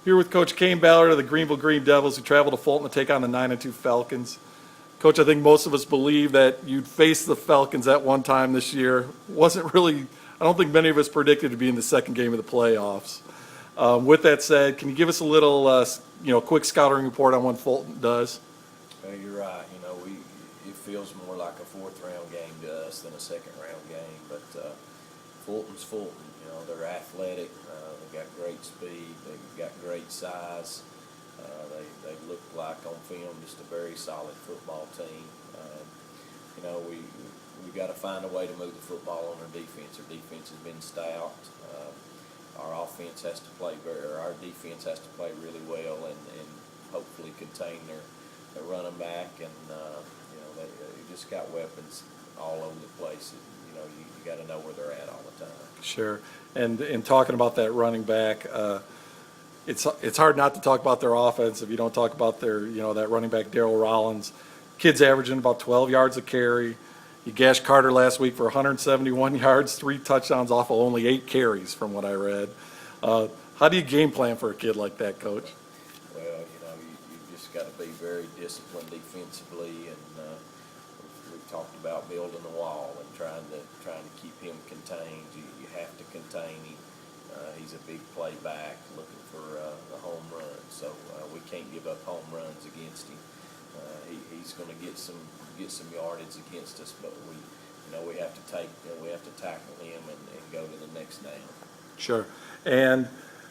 Here with Coach Kane Ballard of the Greenville Green Devils, who travel to Fulton to take on the 9-2 Falcons. Coach, I think most of us believe that you'd face the Falcons at one time this year. Wasn't really, I don't think many of us predicted to be in the second game of the playoffs. With that said, can you give us a little, quick scouting report on what Fulton does? Well, you're right. It feels more like a fourth-round game to us than a second-round game. But Fulton's Fulton. They're athletic. They've got great speed. They've got great size. They look like on film just a very solid football team. We got to find a way to move the football on our defense. Our defense has been stout. Our offense has to play our defense has to play really well and hopefully contain their running back. And they just got weapons all over the place. You got to know where they're at all the time. Sure. And in talking about that running back, it's hard not to talk about their offense if you don't talk about their, that running back, Darryl Rollins. Kid's averaging about 12 yards a carry. He gashed Carter last week for 171 yards, 3 touchdowns off of only 8 carries from what I read. How do you game plan for a kid like that, Coach? Well, you just got to be very disciplined defensively, and we've talked about building the wall and trying to keep him contained. You have to contain him. He's a big play back, looking for a home run, so we can't give up home runs against him. He's going to get some yardage against us, but we have to tackle him and go to the next down. Sure. And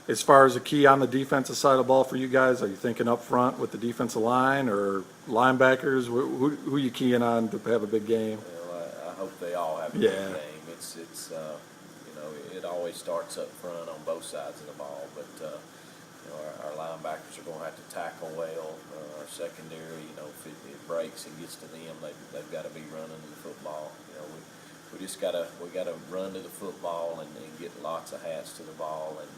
as far as a key on the defensive side of the ball for you guys, are you thinking up front with the defensive line or linebackers? Who are you keying on to have a big game? Well, I hope they all have a big game. It's it always starts up front on both sides of the ball, but our linebackers are going to have to tackle well. Our secondary, if it breaks and gets to them, they've got to be running to the football. We got to run to the football and get lots of hats to the ball and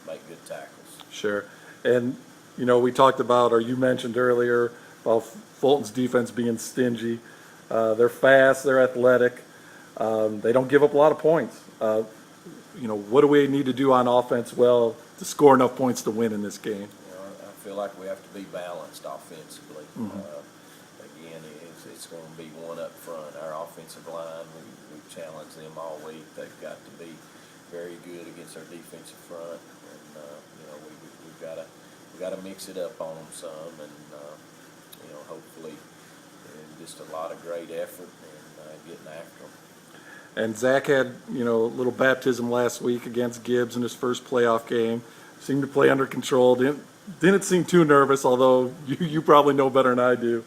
make good tackles. Sure. And we talked about, or you mentioned earlier, about Fulton's defense being stingy. They're fast, they're athletic. They don't give up a lot of points. What do we need to do on offense to score enough points to win in this game? I feel like we have to be balanced offensively. Again, it's going to be one up front. Our offensive line, we've challenged them all week. They've got to be very good against our defensive front, and we've got to mix it up on them some, and hopefully just a lot of great effort and getting after them. And Zach had, a little baptism last week against Gibbs in his first playoff game. Seemed to play under control. Didn't seem too nervous, although you probably know better than I do.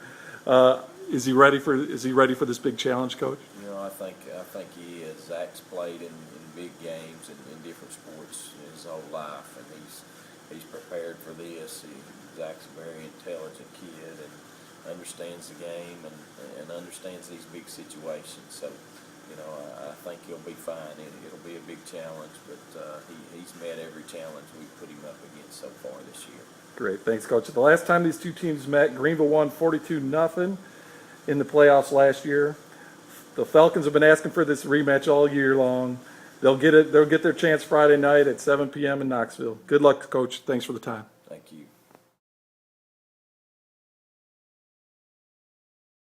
Is he ready for this big challenge, Coach? I think he is. Zach's played in big games and in different sports his whole life, and he's prepared for this. Zach's a very intelligent kid and understands the game and understands these big situations. So, I think he'll be fine. It'll be a big challenge, but he's met every challenge we've put him up against so far this year. Great. Thanks, Coach. The last time these two teams met, Greenville won 42-0 in the playoffs last year. The Falcons have been asking for this rematch all year long. They'll get it. They'll get their chance Friday night at 7 p.m. in Knoxville. Good luck, Coach. Thanks for the time. Thank you.